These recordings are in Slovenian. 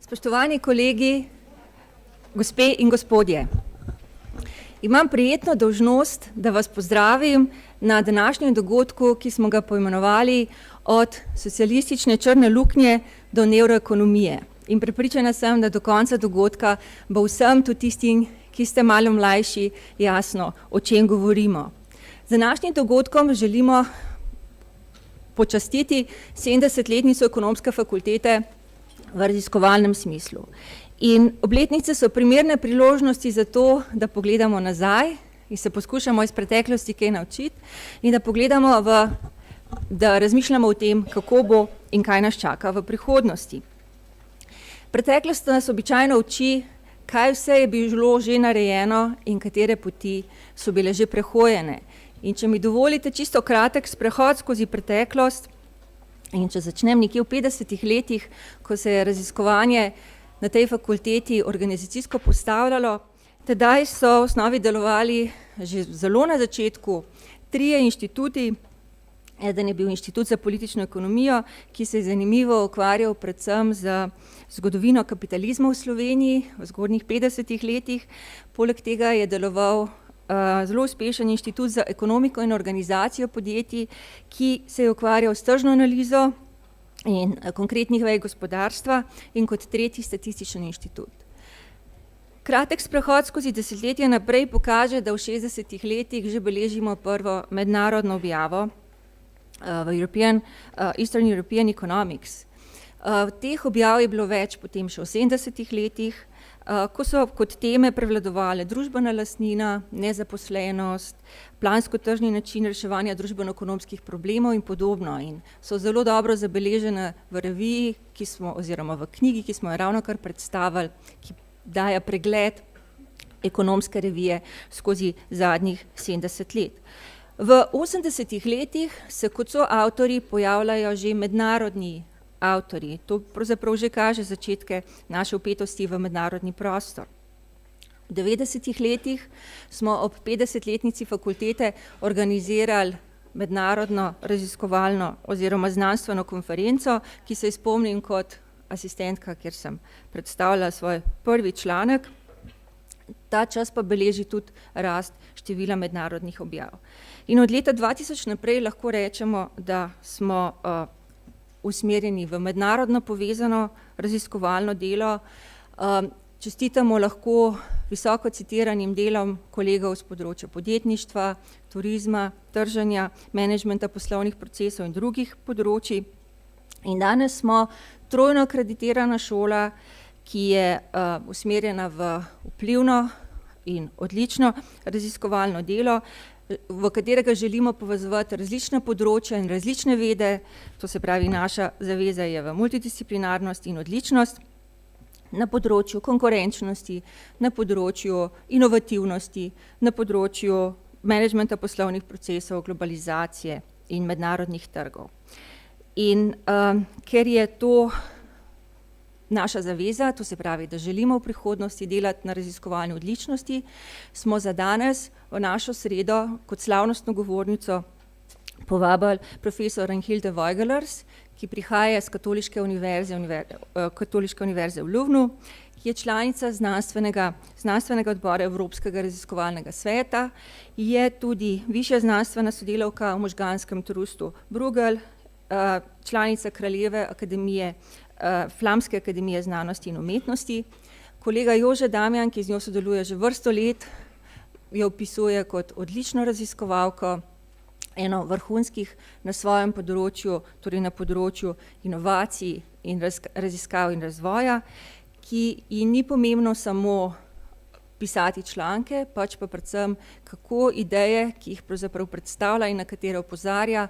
Spoštovani kolegi, gospe in gospodje. Imam prijetno dolžnost, da vas pozdravim na današnjem dogodku, ki smo ga poimenovali Od socialistične črne luknje do nevroekonomije. In prepričana sem, da do konca dogodka bo vsem, tudi tistim, ki ste malo mlajši, jasno, o čem govorimo. Z današnjim dogodkom želimo počastiti 70-letnico Ekonomske fakultete v raziskovalnem smislu. In obletnice so primerne priložnosti za to, da pogledamo nazaj in se poskušamo iz preteklosti kaj naučiti in da pogledamo da razmišljamo o tem, kako bo in kaj nas čaka v prihodnosti. Preteklost nas običajno uči, kaj vse je bilo že narejeno in katere poti so bile že prehojene. In če mi dovolite čisto kratek sprehod skozi preteklost, in če začnem nekje v 50-ih letih, ko se je raziskovanje na tej fakulteti organizacijsko postavljalo, tedaj so v osnovi delovali že zelo na začetku 3 inštituti. Eden je bil Inštitut za politično ekonomijo, ki se je zanimivo ukvarjal predvsem z zgodovino kapitalizma v Sloveniji v zgodnjih 50-ih letih. Poleg tega je deloval zelo uspešen Inštitut za ekonomiko in organizacijo podjetij, ki se je ukvarjal s tržno analizo in konkretnih vej gospodarstva, in kot tretji Statistični inštitut. Kratek sprehod skozi desetletje naprej pokaže, da v 60-ih letih že beležimo prvo mednarodno objavo v Eastern European Economics. Teh objav je bilo več potem še v 70-ih letih, ko so kot teme prevladovale družbena lastnina, nezaposlenost, plansko-tržni način reševanja družbeno-ekonomskih problemov in podobno. In so zelo dobro zabeležene v reviji, oziroma v knjigi, ki smo jo ravnokar predstavili, ki daje pregled ekonomske revije skozi zadnjih 70 let. V 80-ih letih se kot soavtorji pojavljajo že mednarodni avtorji. To pravzaprav že kaže začetke naše vpetosti v mednarodni prostor. V 90-ih letih smo ob 50-letnici fakultete organizirali mednarodno raziskovalno oziroma znanstveno konferenco, ki se spomnim kot asistentka, kjer sem predstavljala svoj prvi članek. Ta čas pa beleži tudi rast števila mednarodnih objav. In od leta 2000 naprej lahko rečemo, da smo usmerjeni v mednarodno povezano raziskovalno delo. Čestitamo lahko visoko citiranim delom kolegov z področja podjetništva, turizma, trženja, menedžmenta poslovnih procesov in drugih področij. In danes smo trojno akreditirana šola, ki je usmerjena v vplivno in odlično raziskovalno delo, v katerega želimo povezovati različna področja in različne vede. To se pravi, naša zaveza je v multidisciplinarnost in odličnost na področju konkurenčnosti, na področju inovativnosti, na področju menedžmenta poslovnih procesov, globalizacije in mednarodnih trgov. In ker je to naša zaveza, to se pravi, da želimo v prihodnosti delati na raziskovalni odličnosti, smo za danes v našo sredo kot slavnostno govornico povabili profesor Hilde Voigelers, ki prihaja z Katoliške univerze v Lövnu, ki je članica znanstvenega odbora Evropskega raziskovalnega sveta, je tudi višja znanstvena sodelavka v možganskem trustu Bruegel, članica Kraljeve akademije, Flamske akademije znanosti in umetnosti. Kolega Jože Damjan, ki z njo sodeluje že vrsto let, jo opisuje kot odlično raziskovalko, eno vrhunskih na svojem področju, torej na področju inovacij in raziskav in razvoja, ki ji ni pomembno samo pisati članke, pač pa predvsem, kako ideje, ki jih pravzaprav predstavlja in na katere opozarja,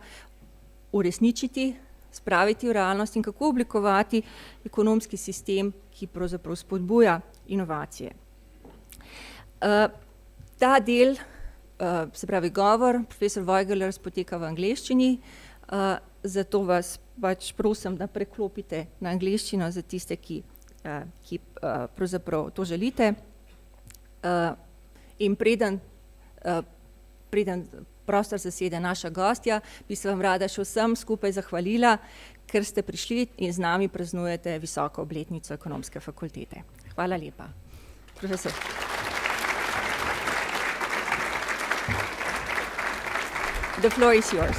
uresničiti, spraviti v realnost in kako oblikovati ekonomski sistem, ki pravzaprav spodbuja inovacije. Ta del, se pravi govor, profesor Voigelers, poteka v angleščini, zato vas pač prosim, da preklopite na angleščino za tiste, ki pravzaprav to želite. In preden prostor zasede naša gostja, bi se vam rada še vsem skupaj zahvalila, ker ste prišli in z nami praznujete visoko obletnico Ekonomske fakultete. Hvala lepa. Profesor. The floor is yours.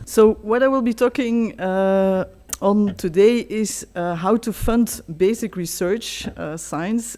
So what I will be talking on today is how to fund basic research science,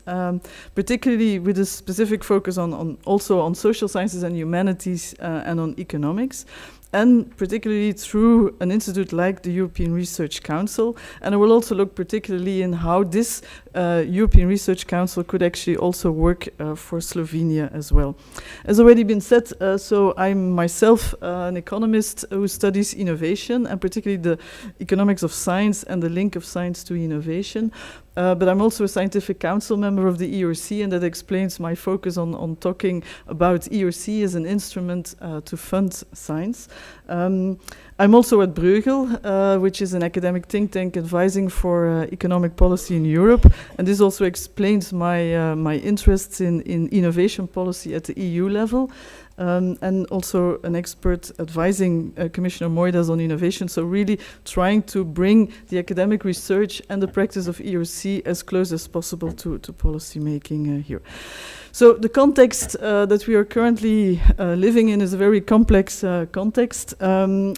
particularly with a specific focus on also on social sciences and humanities and on economics, and particularly through an institute like the European Research Council. And I will also look particularly in how this European Research Council could actually also work for Slovenia as well. As already been said, so I'm myself an economist who studies innovation, and particularly the economics of science and the link of science to innovation. But I'm also a scientific council member of the ERC, and that explains my focus on talking about ERC as an instrument to fund science. I'm also at Bruegel, which is an academic think tank advising for economic policy in Europe, and this also explains my interests in innovation policy at the EU level. And also an expert advising Commissioner Moedas on innovation, so really trying to bring the academic research and the practice of ERC as close as possible to policy making here. So the context that we are currently living in is a very complex context, and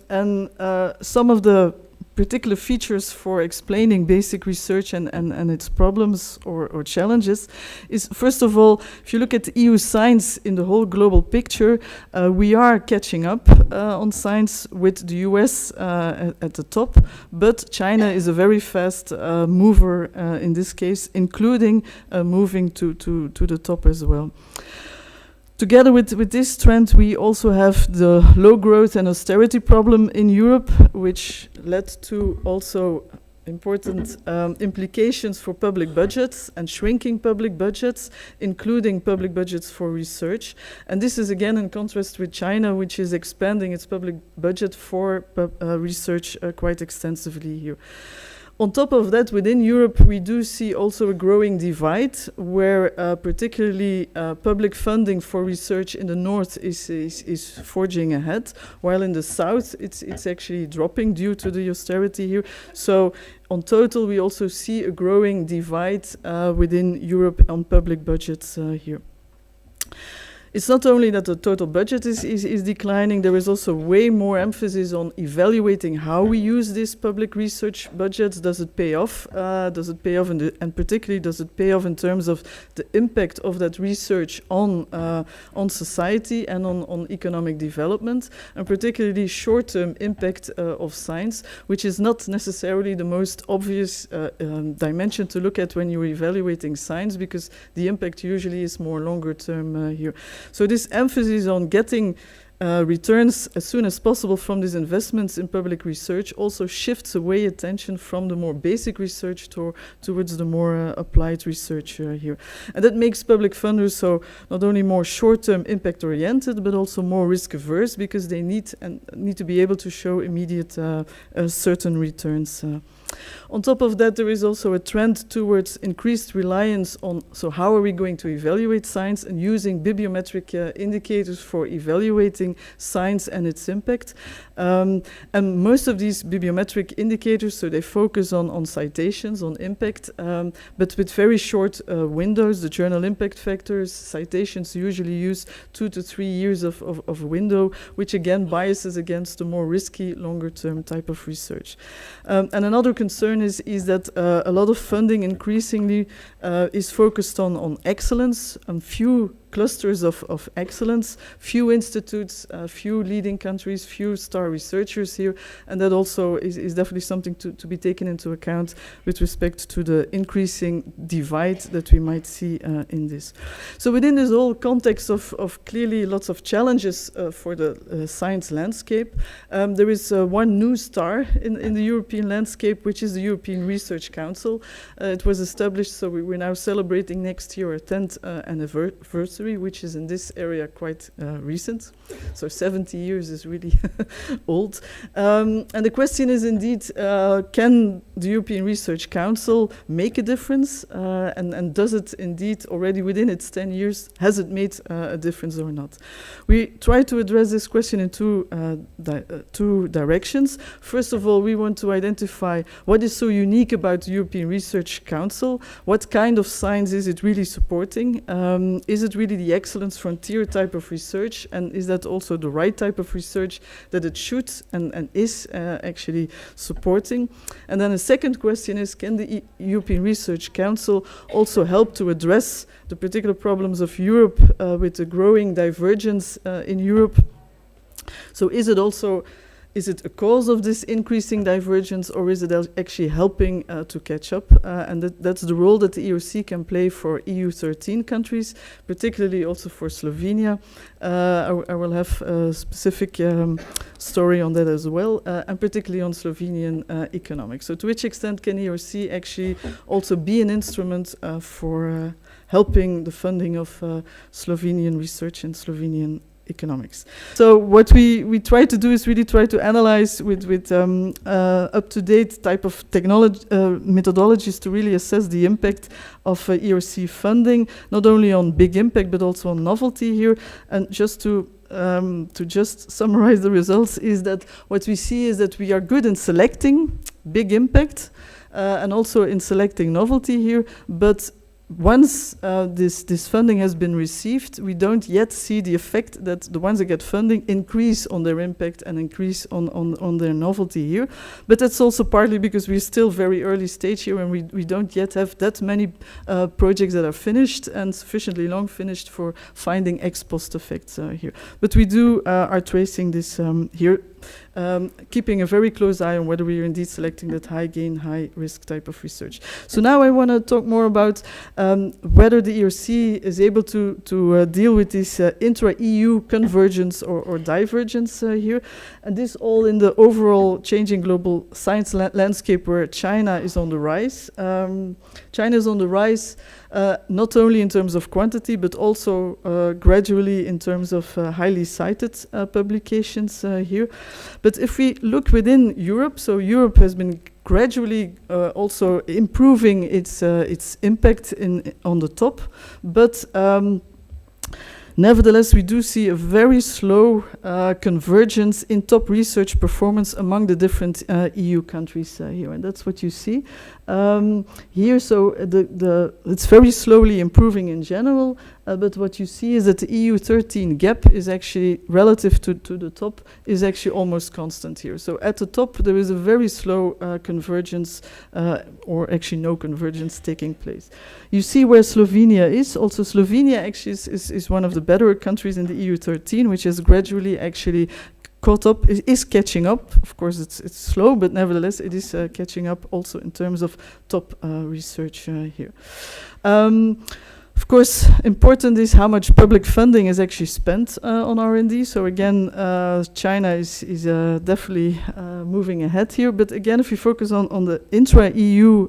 some of the particular features for explaining basic research and its problems or challenges is, first of all, if you look at EU science in the whole global picture, we are catching up on science with the US at the top, but China is a very fast mover in this case, including moving to the top as well. Together with this trend, we also have the low growth and austerity problem in Europe, which led to also important implications for public budgets and shrinking public budgets, including public budgets for research. And this is again in contrast with China, which is expanding its public budget for research quite extensively here. On top of that, within Europe, we do see also a growing divide where particularly public funding for research in the north is forging ahead, while in the south it's actually dropping due to the austerity here. So on total, we also see a growing divide within Europe on public budgets here. It's not only that the total budget is declining, there is also way more emphasis on evaluating how we use these public research budgets. Does it pay off? Does it pay off, and particularly does it pay off in terms of the impact of that research on society and on economic development, and particularly short-term impact of science, which is not necessarily the most obvious dimension to look at when you're evaluating science, because the impact usually is more longer-term here. So this emphasis on getting returns as soon as possible from these investments in public research also shifts away attention from the more basic research towards the more applied research here. And that makes public funders so not only more short-term impact oriented, but also more risk averse, because they need to be able to show immediate certain returns. On top of that, there is also a trend towards increased reliance on, so how are we going to evaluate science, and using bibliometric indicators for evaluating science and its impact. And most of these bibliometric indicators, so they focus on citations, on impact, but with very short windows. The journal impact factors, citations usually use 2 to 3 years of window, which again biases against the more risky, longer-term type of research. And another concern is that a lot of funding increasingly is focused on excellence, and few clusters of excellence, few institutes, few leading countries, few star researchers here, and that also is definitely something to be taken into account with respect to the increasing divide that we might see in this. So within this whole context of clearly lots of challenges for the science landscape, there is one new star in the European landscape, which is the European Research Council. It was established, so we're now celebrating next year our 10th anniversary. history, which is in this area quite recent. So 70 years is really old. And the question is indeed, can the European Research Council make a difference? And does it indeed already within its 10 years, has it made a difference or not? We try to address this question in two directions. First of all, we want to identify what is so unique about the European Research Council. What kind of science is it really supporting? Is it really the excellence frontier type of research? And is that also the right type of research that it should and is actually supporting? And then a second question is, can the European Research Council also help to address the particular problems of Europe with the growing divergence in Europe? So is it a cause of this increasing divergence, or is it actually helping to catch up? And that's the role that the ERC can play for EU 13 countries, particularly also for Slovenia. I will have a specific story on that as well, and particularly on Slovenian economics. So to which extent can ERC actually also be an instrument for helping the funding of Slovenian research and Slovenian economics? So what we try to do is really try to analyze with up-to-date type of technology methodologies to really assess the impact of ERC funding, not only on big impact but also on novelty here. And just to just summarize the results, is that what we see is that we are good in selecting big impact and also in selecting novelty here, but once this funding has been received, we don't yet see the effect that the ones that get funding increase on their impact and increase on their novelty here. But that's also partly because we're still very early stage here, and we don't yet have that many projects that are finished and sufficiently long finished for finding ex post effects here. But we are tracing this here. Keeping a very close eye on whether we are indeed selecting that high gain, high risk type of research. So now I want to talk more about whether the ERC is able to deal with this intra-EU convergence or divergence here. And this all in the overall changing global science landscape where China is on the rise. China is on the rise not only in terms of quantity, but also gradually in terms of highly cited publications here. But if we look within Europe, so Europe has been gradually also improving its impact on the top, but nevertheless, we do see a very slow convergence in top research performance among the different EU countries here, and that's what you see here. So it's very slowly improving in general, but what you see is that the EU 13 gap is actually relative to the top is actually almost constant here. So at the top there is a very slow convergence or actually no convergence taking place. You see where Slovenia is. Also Slovenia actually is one of the better countries in the EU 13, which has gradually actually caught up, is catching up. Of course, it's slow, but nevertheless, it is catching up also in terms of top research here. Of course, important is how much public funding is actually spent on R&D. So again, China is definitely moving ahead here. But again, if we focus on the intra-EU,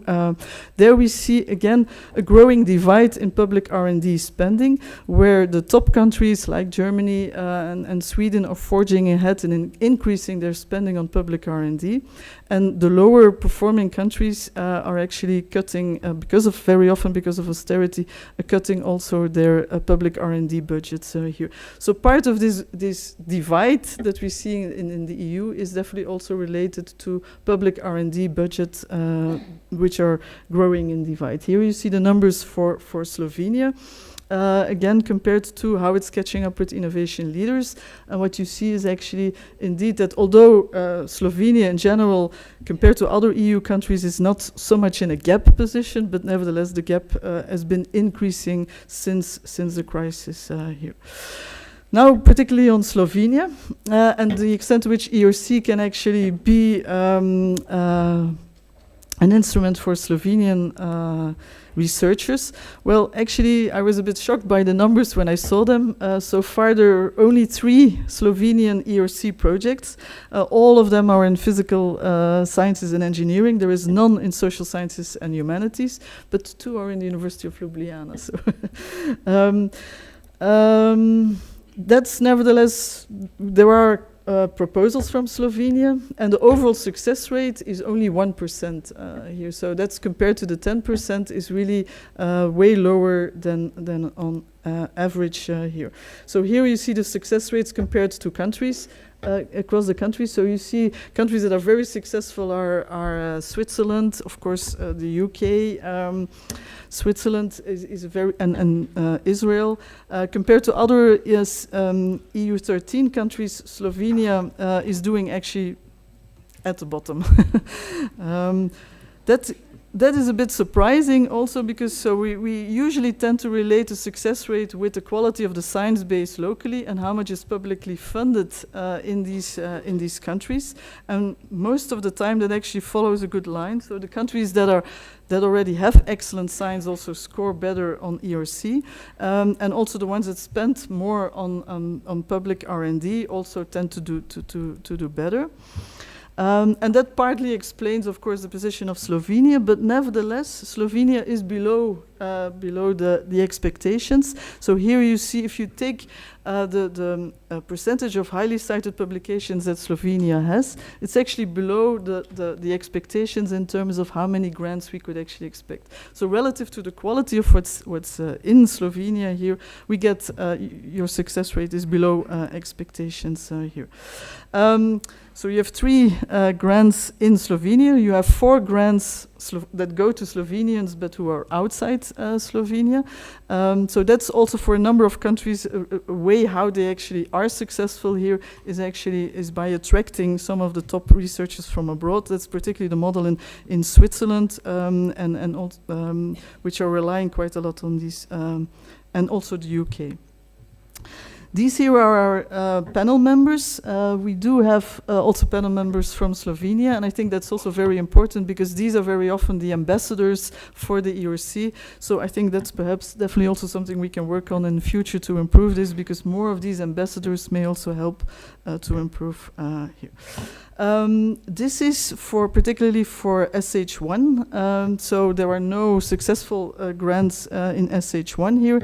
there we see again a growing divide in public R&D spending, where the top countries like Germany and Sweden are forging ahead and increasing their spending on public R&D. And the lower performing countries are actually cutting, very often because of austerity, cutting also their public R&D budgets here. So part of this divide that we see in the EU is definitely also related to public R&D budgets, which are growing in divide. Here you see the numbers for Slovenia. Again, compared to how it's catching up with innovation leaders. And what you see is actually indeed that although Slovenia in general, compared to other EU countries, is not so much in a gap position, but nevertheless the gap has been increasing since the crisis here. Now, particularly on Slovenia, and the extent to which ERC can actually be an instrument for Slovenian researchers. Well, actually, I was a bit shocked by the numbers when I saw them. So far, there are only 3 Slovenian ERC projects. All of them are in physical sciences and engineering. There is none in social sciences and humanities, but 2 are in the University of Ljubljana. So That's nevertheless, there are proposals from Slovenia, and the overall success rate is only 1% here. So that's compared to the 10% is really way lower than on average here. So here you see the success rates compared to countries across the country. So you see countries that are very successful are Switzerland, of course, the UK. Switzerland is very, and Israel. Compared to other EU 13 countries, Slovenia is doing actually at the bottom. That is a bit surprising also because so we usually tend to relate the success rate with the quality of the science base locally and how much is publicly funded in these countries. And most of the time that actually follows a good line. So the countries that already have excellent science also score better on ERC, and also the ones that spend more on public R&D also tend to do better. And that partly explains, of course, the position of Slovenia, but nevertheless, Slovenia is below the expectations. So here you see, if you take the percentage of highly cited publications that Slovenia has, it's actually below the expectations in terms of how many grants we could actually expect. So relative to the quality of what's in Slovenia here, we get your success rate is below expectations here. So you have 3 grants in Slovenia. You have 4 grants that go to Slovenians but who are outside Slovenia. So that's also for a number of countries a way how they actually are successful here is by attracting some of the top researchers from abroad. That's particularly the model in Switzerland and also, which are relying quite a lot on these, and also the UK. These here are our panel members. We do have also panel members from Slovenia, and I think that's also very important because these are very often the ambassadors for the ERC. So I think that's perhaps definitely also something we can work on in the future to improve this, because more of these ambassadors may also help to improve here. This is particularly for SH1, so there are no successful grants in SH1 here,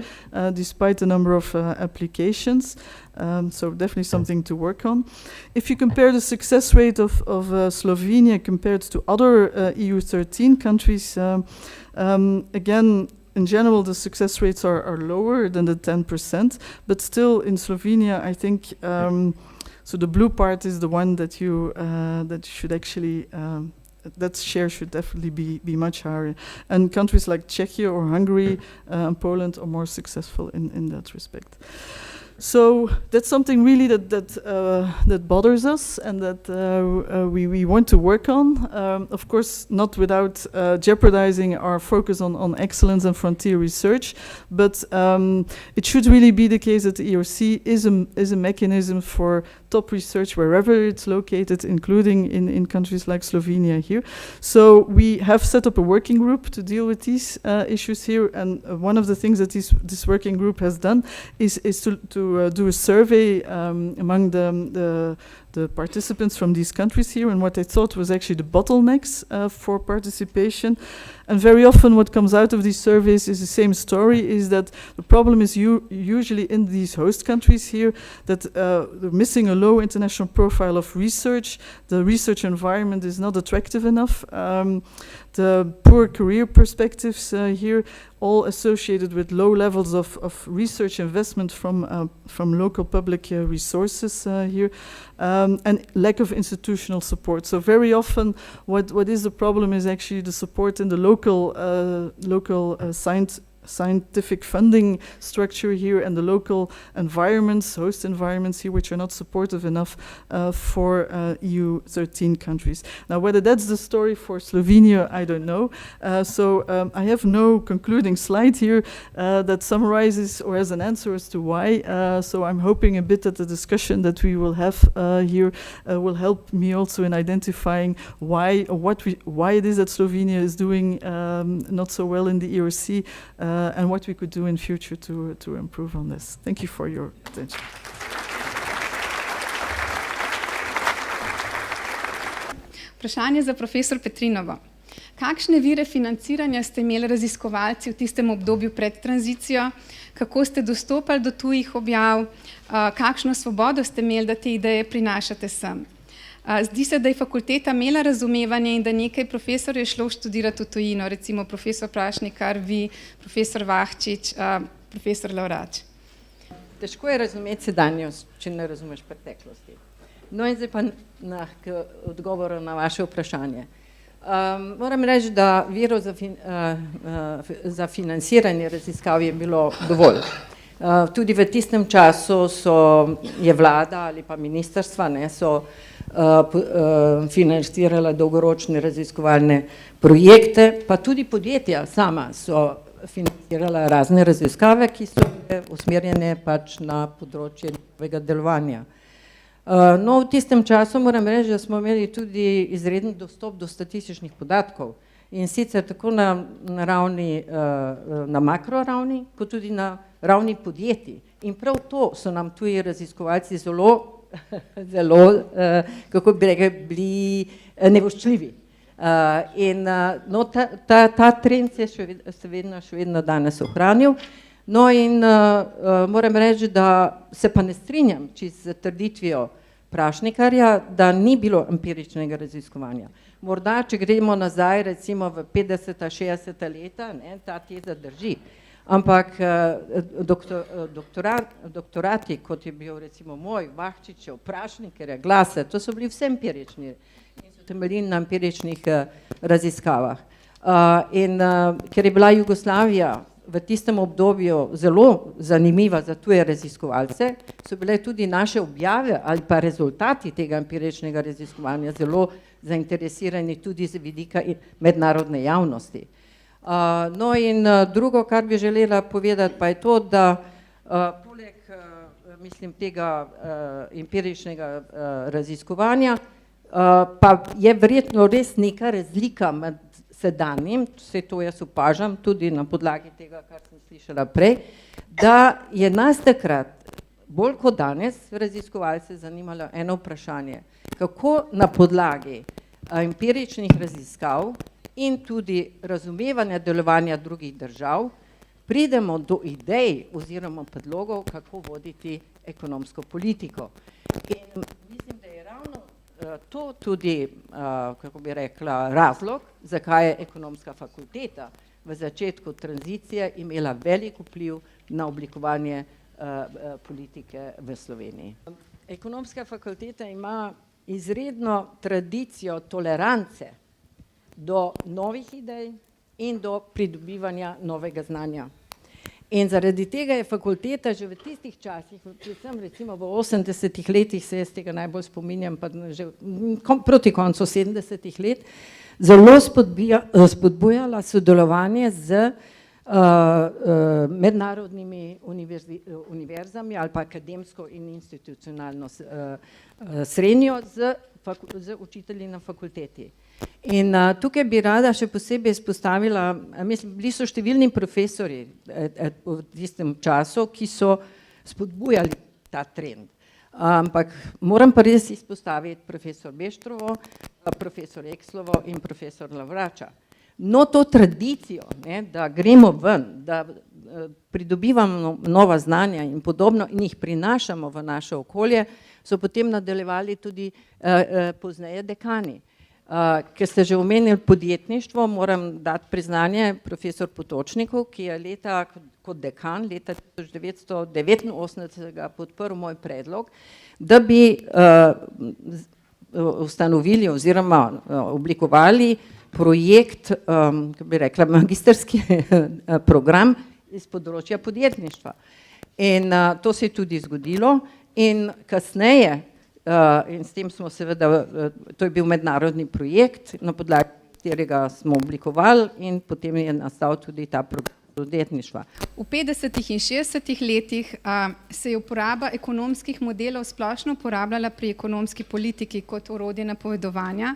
despite the number of applications. So definitely something to work on. If you compare the success rate of Slovenia compared to other EU 13 countries, again, in general, the success rates are lower than the 10%, but still in Slovenia, I think. So the blue part is the one that you that should actually that share should definitely be much higher. And countries like Czechia or Hungary and Poland are more successful in that respect. So that's something really that bothers us and that we want to work on. Of course, not without jeopardizing our focus on excellence and frontier research, but it should really be the case that the ERC is a mechanism for top research wherever it's located, including in countries like Slovenia here. So we have set up a working group to deal with these issues here, and one of the things that this working group has done is to do a survey among the participants from these countries here, and what they thought was actually the bottlenecks for participation. And very often what comes out of these surveys is the same story, is that the problem is usually in these host countries here, that they're missing a low international profile of research. The research environment is not attractive enough. The poor career perspectives here, all associated with low levels of research investment from local public resources here, and lack of institutional support. So very often what is the problem is actually the support in the local scientific funding structure here and the local environments, host environments here, which are not supportive enough for EU 13 countries. Now, whether that's the story for Slovenia, I don't know. So I have no concluding slide here that summarizes or has an answer as to why. So I'm hoping a bit that the discussion that we will have here will help me also in identifying why it is that Slovenia is doing not so well in the ERC, and what we could do in future to improve on this. Thank you for your attention. Vprašanje za profesor Petrinovo. Kakšne vire financiranja ste imeli raziskovalci v tistem obdobju pred tranzicijo? Kako ste dostopali do tujih objav? Kakšno svobodo ste imeli, da te ideje prinašate sem? Zdi se, da je fakulteta imela razumevanje in da nekaj profesorjev je šlo študirati v tujino, recimo profesor Prašnikar, vi, profesor Vahčič, profesor Lavrač. Težko je razumeti sedanjost, če ne razumeš preteklosti. No in zdaj pa k odgovoru na vaše vprašanje. Moram reči, da virov za financiranje raziskav je bilo dovolj. Tudi v tistem času je vlada ali pa ministrstva so financirala dolgoročne raziskovalne projekte, pa tudi podjetja sama so financirala razne raziskave, ki so usmerjene pač na področje njihovega delovanja. No, v tistem času moram reči, da smo imeli tudi izreden dostop do statističnih podatkov in sicer tako na makro ravni, kot tudi na ravni podjetij. In prav to so nam tuji raziskovalci zelo, kako bi rekli, bili nevoščljivi. No, ta trend se je še vedno danes ohranil. No in moram reči, da se pa ne strinjam čisto z trditvijo Prašnikarja, da ni bilo empiričnega raziskovanja. Morda, če gremo nazaj recimo v 50. 60. leta, ta teza drži, ampak doktorati, kot je bil recimo moj, Vahčičev, Prašnikarja, Glase, to so bili vse empirični in so temeljili na empiričnih raziskavah. In ker je bila Jugoslavija v tistem obdobju zelo zanimiva za tuje raziskovalce, so bile tudi naše objave ali pa rezultati tega empiričnega raziskovanja zelo zainteresirani tudi z vidika mednarodne javnosti. No in drugo, kar bi želela povedati, pa je to, da poleg mislim tega empiričnega raziskovanja pa je verjetno res neka razlika med sedanjim, vse to jaz opažam tudi na podlagi tega, kar sem slišala prej, da je nas takrat bolj kot danes raziskovalce zanimalo eno vprašanje, kako na podlagi empiričnih raziskav in tudi razumevanja delovanja drugih držav pridemo do idej oziroma predlogov, kako voditi ekonomsko politiko. In mislim, da je ravno to tudi, kako bi rekla, razlog, zakaj je ekonomska fakulteta v začetku tranzicije imela velik vpliv na oblikovanje politike v Sloveniji. Ekonomska fakulteta ima izredno tradicijo tolerance do novih idej in do pridobivanja novega znanja. In zaradi tega je fakulteta že v tistih časih, predvsem recimo v 80. letih, se jaz tega najbolj spominjam, pa že proti koncu 70. let, zelo spodbujala sodelovanje z mednarodnimi univerzami ali pa akademsko in institucionalno srednjo z učitelji na fakulteti. In tukaj bi rada še posebej izpostavila, mislim, bili so številni profesori v tistem času, ki so spodbujali ta trend. Ampak moram pa res izpostaviti profesor Beštrovo, profesor Ekslovo in profesor Lavrača. No, to tradicijo, da gremo ven, da pridobivamo nova znanja in podobno in jih prinašamo v naše okolje, so potem nadaljevali tudi pozneje dekani. Ker ste že omenili podjetništvo, moram dati priznanje profesor Potočnikov, ki je leta kot dekan, leta 1989 podprl moj predlog, da bi ustanovili oziroma oblikovali projekt, kako bi rekla, magistrski program iz področja podjetništva. In to se je tudi zgodilo in kasneje, in s tem smo seveda, to je bil mednarodni projekt, na podlagi katerega smo oblikovali in potem je nastal tudi ta program podjetništva. V 50. in 60. letih se je uporaba ekonomskih modelov splošno uporabljala pri ekonomski politiki kot orodje napovedovanja,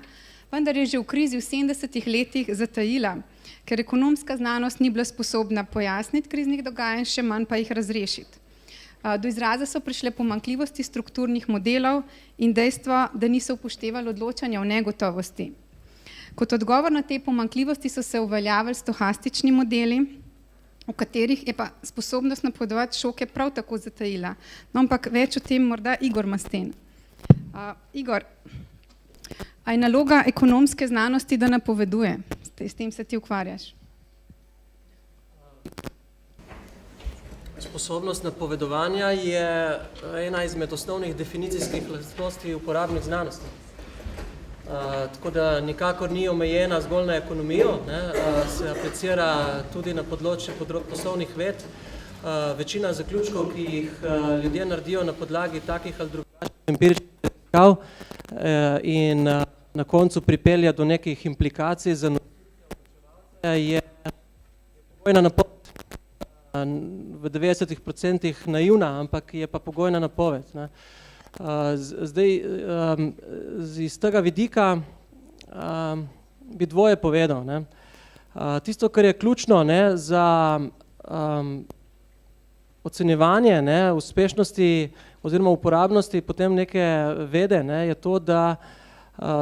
vendar je že v krizi v 70. letih zatajila, ker ekonomska znanost ni bila sposobna pojasniti kriznih dogajanj, še manj pa jih razrešiti. Do izraza so prišle pomanjkljivosti strukturnih modelov in dejstvo, da niso upoštevali odločanja o negotovosti. Kot odgovor na te pomanjkljivosti so se uveljavili stohastični modeli, v katerih je pa sposobnost napovedovati šoke prav tako zatajila. No, ampak več o tem morda Igor Masten. Igor, a je naloga ekonomske znanosti, da napoveduje? S tem se ti ukvarjaš? Sposobnost napovedovanja je ena izmed osnovnih definicijskih lastnosti uporabnih znanosti. Tako da nikakor ni omejena zgolj na ekonomijo, se aplicira tudi na področje poslovnih ved. Večina zaključkov, ki jih ljudje naredijo na podlagi takih ali drugačnih empiričnih raziskav in na koncu pripelje do nekih implikacij za je pogojna napoved. V 90% naivna, ampak je pa pogojna napoved. Zdaj, iz tega vidika bi dvoje povedal. Tisto, kar je ključno za ocenjevanje uspešnosti oziroma uporabnosti potem neke vede, je to, da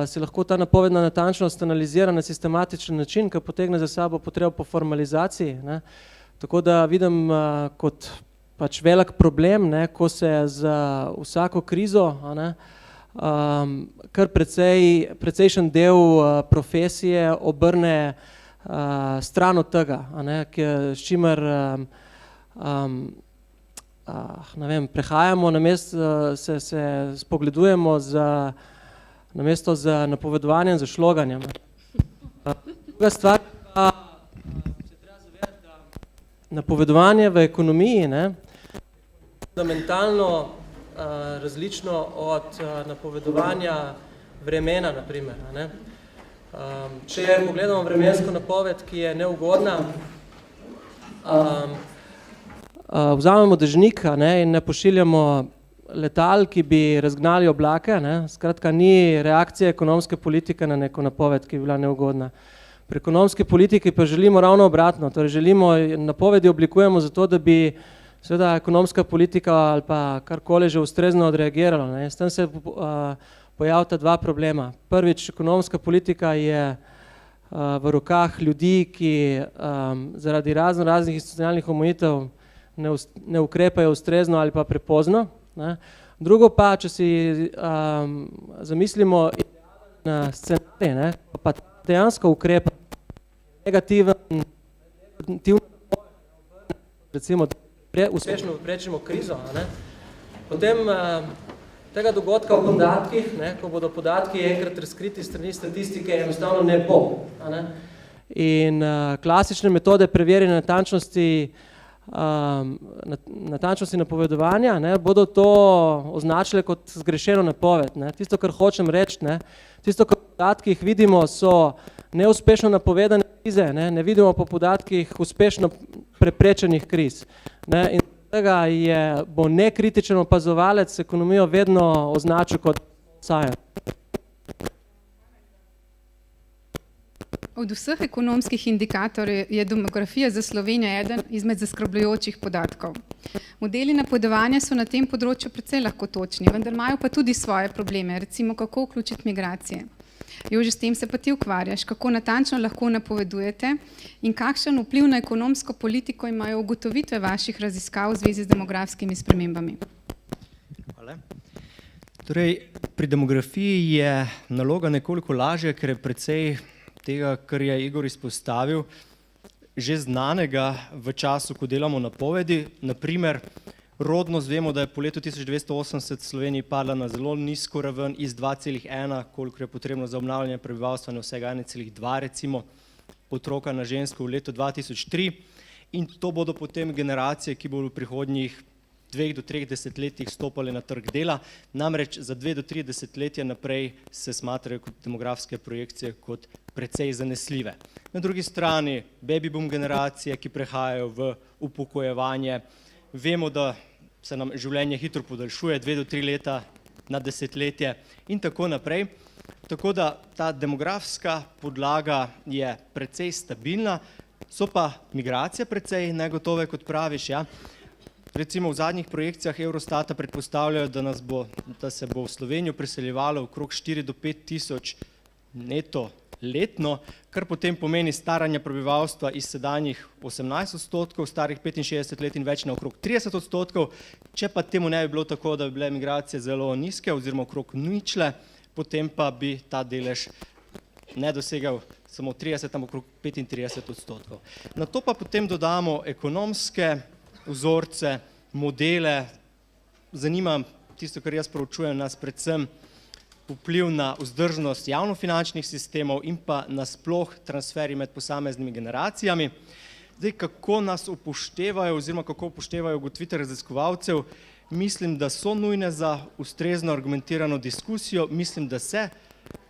se lahko ta napovedna natančnost analizira na sistematičen način, ki potegne za sabo potrebo po formalizaciji. Tako da vidim kot pač velik problem, ko se za vsako krizo kar precejšen del profesije obrne stran od tega, s čimer prehajamo, se spogledujemo namesto z napovedovanjem, za šloganjem. Druga stvar pa se treba zavedati, da napovedovanje v ekonomiji je fundamentalno različno od napovedovanja vremena, naprimer. Če pogledamo vremensko napoved, ki je neugodna, vzamemo dežnik in ne pošiljamo letal, ki bi razgnali oblake, skratka ni reakcije ekonomske politike na neko napoved, ki bi bila neugodna. Pri ekonomski politiki pa želimo ravno obratno, torej želimo, napovedi oblikujemo zato, da bi seveda ekonomska politika ali pa karkoli že ustrezno odreagirala. S tem se pojavita dva problema. Prvič, ekonomska politika je v rokah ljudi, ki zaradi raznih institucionalnih omejitev ne ukrepajo ustrezno ali pa prepozno. Drugo pa, če si zamislimo idealen scenarij, pa dejansko ukrepa negativen, recimo, da uspešno prečimo krizo, potem tega dogodka v podatkih, ko bodo podatki enkrat razkriti strani statistike, enostavno ne bo. In klasične metode preverjanja natančnosti napovedovanja bodo to označile kot zgrešeno napoved. Tisto, kar hočem reči, tisto, kar v podatkih vidimo, so neuspešno napovedane krize, ne vidimo po podatkih uspešno preprečenih kriz. In tega bo nekritičen opazovalec ekonomijo vedno označil kot outsider. Od vseh ekonomskih indikatorjev je demografija za Slovenijo eden izmed zaskrbljujočih podatkov. Modeli napovedovanja so na tem področju precej lahko točni, vendar imajo pa tudi svoje probleme, recimo kako vključiti migracije. Jože, s tem se pa ti ukvarjaš, kako natančno lahko napovedujete in kakšen vpliv na ekonomsko politiko imajo ugotovitve vaših raziskav v zvezi z demografskimi spremembami? Hvala. Torej, pri demografiji je naloga nekoliko lažja, ker je precej tega, kar je Igor izpostavil, že znanega v času, ko delamo napovedi. Naprimer, rodnost vemo, da je po letu 1980 v Sloveniji padla na zelo nizko raven iz 2,1, koliko je potrebno za obnavljanje prebivalstva, na vsega 1,2 recimo otroka na žensko v letu 2003. In to bodo potem generacije, ki bodo v prihodnjih 2 do 3 desetletjih stopali na trg dela, namreč za 2 do 3 desetletja naprej se smatrajo kot demografske projekcije kot precej zanesljive. Na drugi strani baby boom generacije, ki prehajajo v upokojevanje. Vemo, da se nam življenje hitro podaljšuje, 2 do 3 leta na desetletje in tako naprej. Tako da ta demografska podlaga je precej stabilna, so pa migracije precej negotove, kot praviš, ja. Recimo v zadnjih projekcijah Eurostata predpostavljajo, da se bo v Slovenijo preseljevalo okrog 4 do 5 tisoč neto letno, kar potem pomeni staranje prebivalstva iz sedanjih 18%, starih 65 let in več na okrog 30%. Če pa temu ne bi bilo tako, da bi bile migracije zelo nizke oziroma okrog ničle, potem pa bi ta delež ne dosegal samo 30, ampak okrog 35%. Na to pa potem dodamo ekonomske vzorce, modele. Zanima tisto, kar jaz proučujem, nas predvsem vpliv na vzdržnost javnofinančnih sistemov in pa nasploh transferi med posameznimi generacijami. Zdaj, kako nas upoštevajo oziroma kako upoštevajo ugotovitve raziskovalcev, mislim, da so nujne za ustrezno argumentirano diskusijo, mislim, da se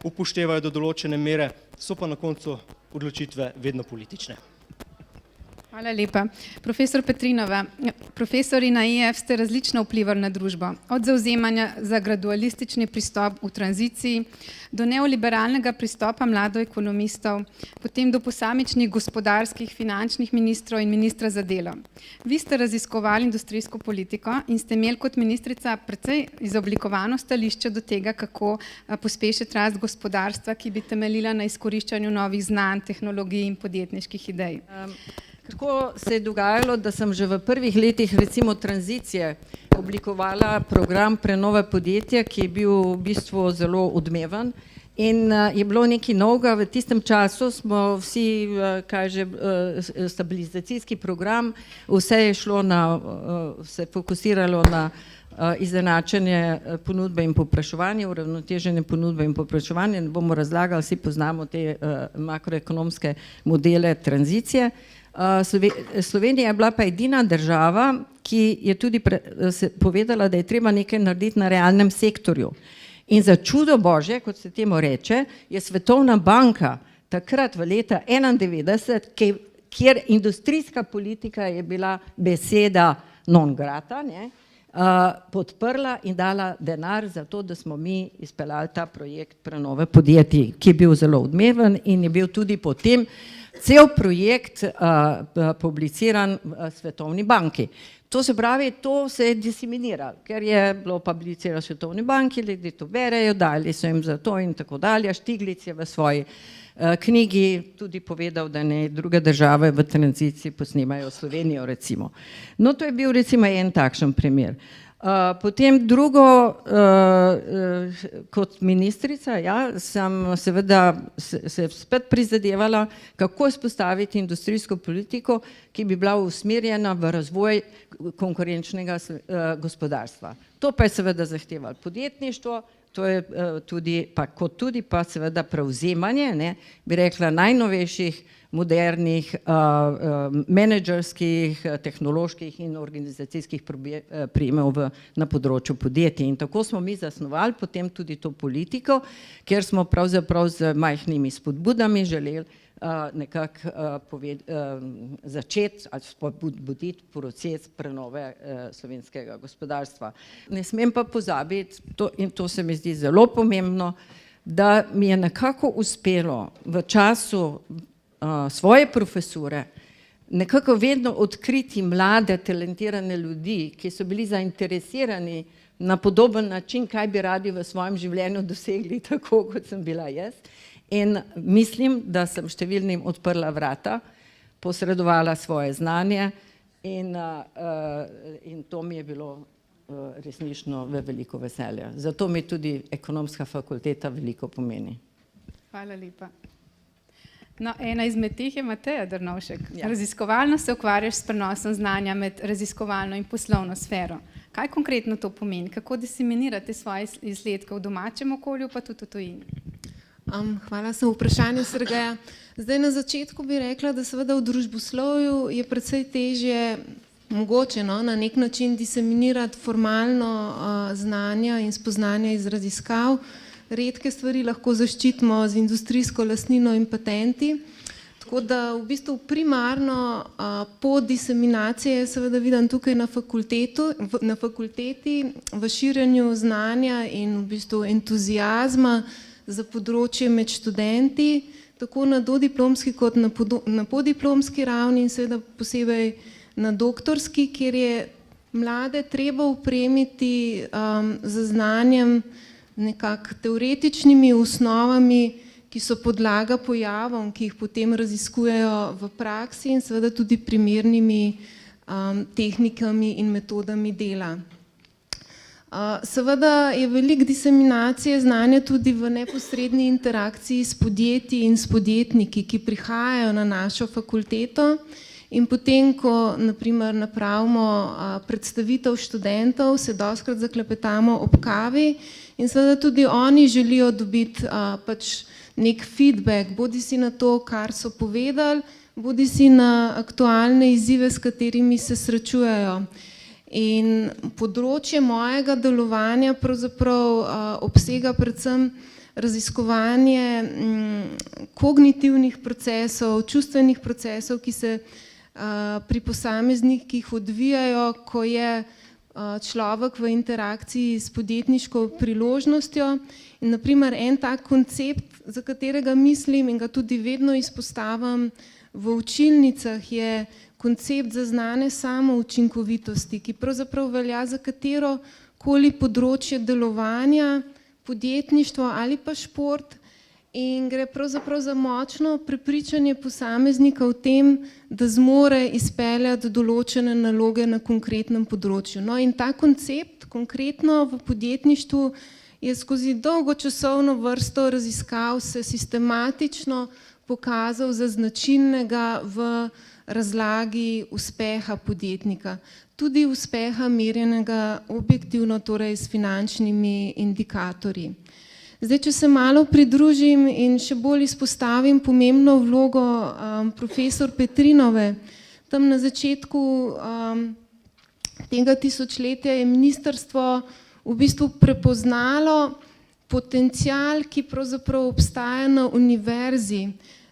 upoštevajo do določene mere, so pa na koncu odločitve vedno politične. Hvala lepa. Profesor Petrinova, profesori na IF ste različno vplivali na družbo. Od zauzemanja za gradualistični pristop v tranziciji do neoliberalnega pristopa mladoekonomistov, potem do posamičnih gospodarskih, finančnih ministrov in ministra za delo. Vi ste raziskovali industrijsko politiko in ste imeli kot ministrica precej izoblikovano stališče do tega, kako pospešiti rast gospodarstva, ki bi temeljila na izkoriščanju novih znanj, tehnologij in podjetniških idej. Tako se je dogajalo, da sem že v prvih letih recimo tranzicije oblikovala program prenove podjetja, ki je bil v bistvu zelo odmeven in je bilo nekaj novega. V tistem času smo vsi, stabilizacijski program, vse je šlo se fokusiralo na izenačenje ponudbe in povpraševanja, uravnoteženje ponudbe in povpraševanja. Ne bomo razlagali, vsi poznamo te makroekonomske modele tranzicije. Slovenija je bila pa edina država, ki je tudi povedala, da je treba nekaj narediti na realnem sektorju. In za čudo Božje, kot se temu reče, je Svetovna banka takrat v leta 1991, kjer industrijska politika je bila beseda non grata, podprla in dala denar za to, da smo mi izpeljali ta projekt prenove podjetij, ki je bil zelo odmeven in je bil tudi potem cel projekt publiciran v Svetovni banki. To se pravi, to se je diseminiralo, ker je bilo publicirano v Svetovni banki, ljudje to berejo, dali so jim za to in tako dalje. Štiglic je v svoji knjigi tudi povedal, da ne druge države v tranziciji posnemajo Slovenijo recimo. No, to je bil recimo en takšen primer. Potem drugo, kot ministrica, sem seveda se spet prizadevala, kako vzpostaviti industrijsko politiko, ki bi bila usmerjena v razvoj konkurenčnega gospodarstva. To pa je seveda zahtevalo podjetništvo, to je tudi pa seveda prevzemanje, bi rekla, najnovejših modernih menedžerskih, tehnoloških in organizacijskih prijemov na področju podjetij. In tako smo mi zasnovali potem tudi to politiko, kjer smo pravzaprav z majhnimi spodbudami želeli nekako začeti ali spodbuditi proces prenove slovenskega gospodarstva. Ne smem pa pozabiti, in to se mi zdi zelo pomembno, da mi je nekako uspelo v času svoje profesure nekako vedno odkriti mlade, talentirane ljudi, ki so bili zainteresirani na podoben način, kaj bi radi v svojem življenju dosegli, tako kot sem bila jaz. In mislim, da sem številnim odprla vrata, posredovala svoje znanje in to mi je bilo resnično veliko veselje. Zato mi tudi ekonomska fakulteta veliko pomeni. Hvala lepa. No, ena izmed teh je Mateja Drnovšek. Raziskovalno se ukvarjaš s prenosom znanja med raziskovalno in poslovno sfero. Kaj konkretno to pomeni? Kako diseminirate svoje izsledke v domačem okolju, pa tudi v tujini? Hvala za vprašanje, Sergeja. Zdaj na začetku bi rekla, da seveda v družboslovju je precej težje mogoče na nek način diseminirati formalno znanja in spoznanja iz raziskav. Redke stvari lahko zaščitimo z industrijsko lastnino in patenti. Tako da v bistvu primarno pot diseminacije seveda vidim tukaj na fakulteti, v širjenju znanja in v bistvu entuzijazma za področje med študenti, tako na dodiplomski kot na podiplomski ravni in seveda posebej na doktorski, kjer je mlade treba opremiti z znanjem nekako teoretičnimi osnovami, ki so podlaga pojavom, ki jih potem raziskujejo v praksi in seveda tudi primernimi tehnikami in metodami dela. Seveda je veliko diseminacije znanja tudi v neposredni interakciji s podjetji in s podjetniki, ki prihajajo na našo fakulteto in potem, ko naprimer napravimo predstavitev študentov, se dostikrat zaklepetamo ob kavi in seveda tudi oni želijo dobiti pač nek feedback, bodi si na to, kar so povedali, bodi si na aktualne izzive, s katerimi se srečujejo. In področje mojega delovanja pravzaprav obsega predvsem raziskovanje kognitivnih procesov, čustvenih procesov, ki se pri posameznikih odvijajo, ko je človek v interakciji s podjetniško priložnostjo. In naprimer en tak koncept, za katerega mislim in ga tudi vedno izpostavim v učilnicah, je koncept zaznane samoučinkovitosti, ki pravzaprav velja za katero koli področje delovanja, podjetništvo ali pa šport, in gre pravzaprav za močno prepričanje posameznika v tem, da zmore izpeljati določene naloge na konkretnem področju. No, in ta koncept konkretno v podjetništvu je skozi dolgočasovno vrsto raziskav se sistematično pokazal za značilnega v razlagi uspeha podjetnika, tudi uspeha merjenega objektivno, torej s finančnimi indikatorji. Zdaj, če se malo pridružim in še bolj izpostavim pomembno vlogo profesor Petrinove, tam na začetku tega tisočletja je ministrstvo v bistvu prepoznalo potencial, ki pravzaprav obstaja na univerzi,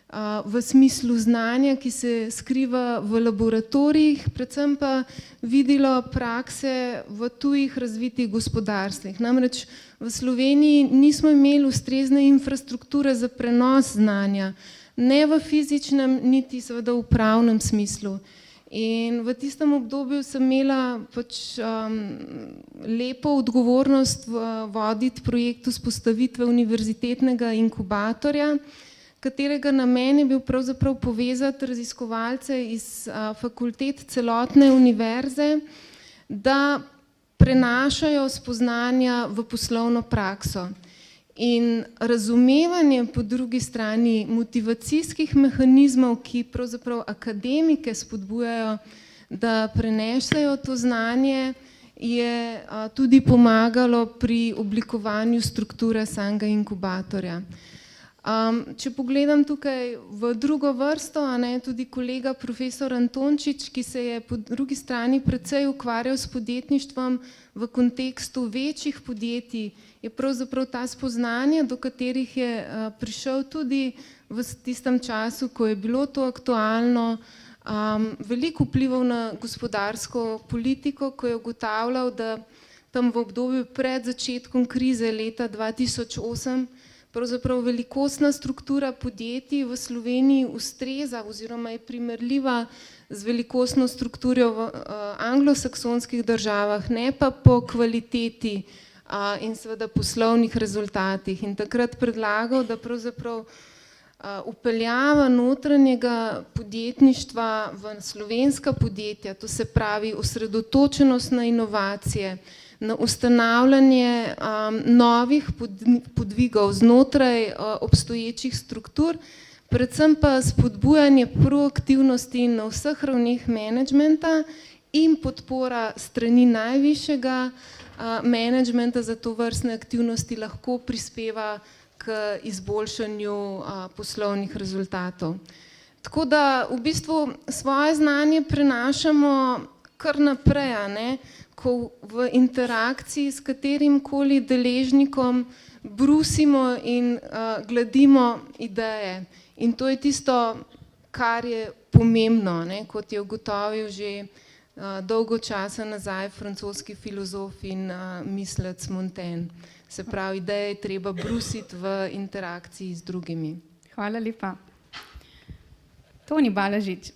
v smislu znanja, ki se skriva v laboratorijih, predvsem pa videlo prakse v tujih razvitih gospodarstvih. Namreč v Sloveniji nismo imeli ustrezne infrastrukture za prenos znanja, ne v fizičnem, niti seveda v pravnem smislu. In v tistem obdobju sem imela pač lepo odgovornost voditi projekt vzpostavitve univerzitetnega inkubatorja, katerega namen je bil pravzaprav povezati raziskovalce iz fakultet celotne univerze, da prenašajo spoznanja v poslovno prakso. In razumevanje po drugi strani motivacijskih mehanizmov, ki pravzaprav akademike spodbujajo, da prenesejo to znanje, je tudi pomagalo pri oblikovanju strukture samega inkubatorja. Če pogledam tukaj v drugo vrsto, tudi kolega profesor Antončič, ki se je po drugi strani precej ukvarjal s podjetništvom v kontekstu večjih podjetij, je pravzaprav ta spoznanja, do katerih je prišel tudi v tistem času, ko je bilo to aktualno, veliko vplival na gospodarsko politiko, ko je ugotavljal, da tam v obdobju pred začetkom krize leta 2008 pravzaprav velikostna struktura podjetij v Sloveniji ustreza oziroma je primerljiva z velikostno strukturo v anglosaksonskih državah, ne pa po kvaliteti in seveda poslovnih rezultatih. In takrat predlagal, da pravzaprav vpeljava notranjega podjetništva v slovenska podjetja, to se pravi osredotočenost na inovacije, na ustanavljanje novih podvigov znotraj obstoječih struktur, predvsem pa spodbujanje proaktivnosti na vseh ravneh menedžmenta in podpora strani najvišjega menedžmenta za tovrstne aktivnosti lahko prispeva k izboljšanju poslovnih rezultatov. Tako da v bistvu svoje znanje prenašamo kar naprej, ko v interakciji s katerim koli deležnikom brusimo in gladimo ideje. In to je tisto, kar je pomembno, kot je ugotovil že dolgo časa nazaj francoski filozof in mislec Montaigne. Se pravi, ideje je treba brusiti v interakciji z drugimi. Hvala lepa. Toni Balažič,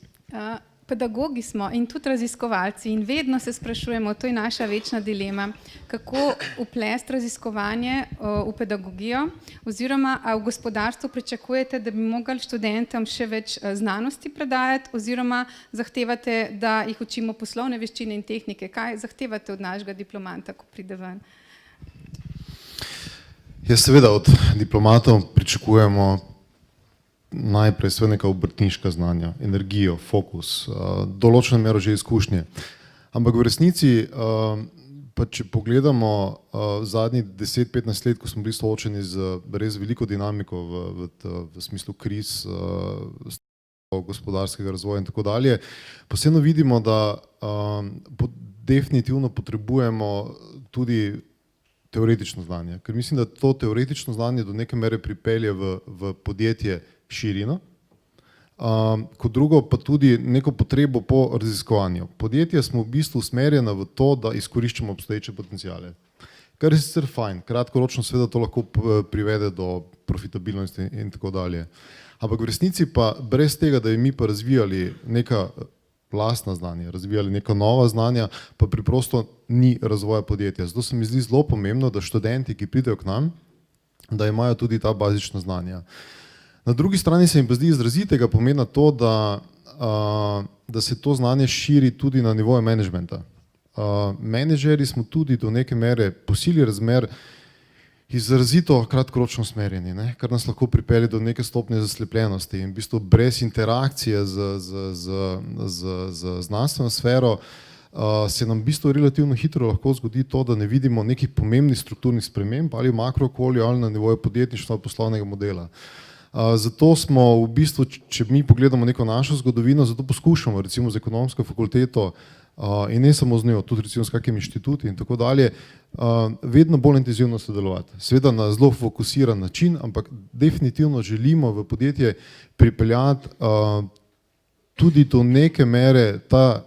Pedagogi smo in tudi raziskovalci in vedno se sprašujemo, to je naša večna dilema, kako vplesti raziskovanje v pedagogijo oziroma a v gospodarstvu pričakujete, da bi mogli študentom še več znanosti predajati oziroma zahtevate, da jih učimo poslovne veščine in tehnike. Kaj zahtevate od našega diplomanta, ko pride ven? Ja, seveda od diplomatov pričakujemo najprej sve neka obrtniška znanja, energijo, fokus, določeno mero že izkušnje. Ampak v resnici, pa če pogledamo zadnjih 10-15 let, ko smo bili soočeni z res veliko dinamiko v smislu kriz, gospodarskega razvoja in tako dalje, pa vseeno vidimo, da definitivno potrebujemo tudi teoretično znanje, ker mislim, da to teoretično znanje do neke mere pripelje v podjetje širino. Kot drugo pa tudi neko potrebo po raziskovanju. Podjetja smo v bistvu usmerjena v to, da izkoriščamo obstoječe potencijale. Kar je sicer fajn, kratkoročno seveda to lahko privede do profitabilnosti in tako dalje. Ampak v resnici pa brez tega, da bi mi pa razvijali neka lastna znanja, razvijali neka nova znanja, pa preprosto ni razvoja podjetja. Zato se mi zdi zelo pomembno, da študenti, ki pridejo k nam, da imajo tudi ta bazična znanja. Na drugi strani se mi pa zdi izrazitega pomena to, da se to znanje širi tudi na nivoju menedžmenta. Menedžerji smo tudi do neke mere po sili razmer izrazito kratkoročno usmerjeni, kar nas lahko pripelje do neke stopnje zaslepljenosti in v bistvu brez interakcije z znanstveno sfero se nam v bistvu relativno hitro lahko zgodi to, da ne vidimo nekih pomembnih strukturnih sprememb ali v makrookolju ali na nivoju podjetništva poslovnega modela. Zato smo v bistvu, če mi pogledamo neko našo zgodovino, zato poskušamo recimo z ekonomsko fakulteto in ne samo z njo, tudi recimo s kakim inštituti in tako dalje, vedno bolj intenzivno sodelovati. Seveda na zelo fokusiran način, ampak definitivno želimo v podjetje pripeljati tudi do neke mere ta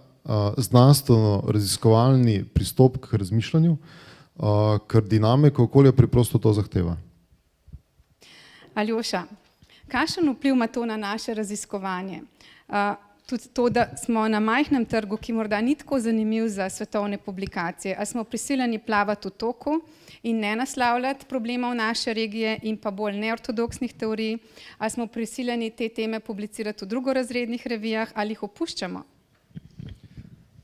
znanstveno-raziskovalni pristop k razmišljanju, ker dinamika okolja preprosto to zahteva. Aljoša, kakšen vpliv ima to na naše raziskovanje? Tudi to, da smo na majhnem trgu, ki morda ni tako zanimiv za svetovne publikacije, a smo prisiljeni plavati v toku in ne naslavljati problemov naše regije in pa bolj neortodoksnih teorij, a smo prisiljeni te teme publicirati v drugorazrednih revijah ali jih opuščamo?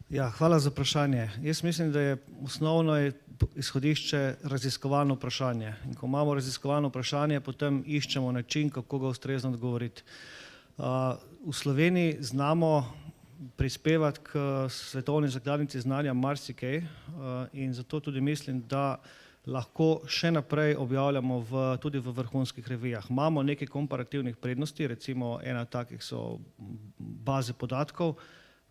Ja, hvala za vprašanje. Jaz mislim, da je osnovno izhodišče raziskovalno vprašanje. In ko imamo raziskovalno vprašanje, potem iščemo način, kako ga ustrezno odgovoriti. V Sloveniji znamo prispevati k svetovni zakladnici znanja marsikaj in zato tudi mislim, da lahko še naprej objavljamo tudi v vrhunskih revijah. Imamo nekaj komparativnih prednosti, recimo ena takih so baze podatkov,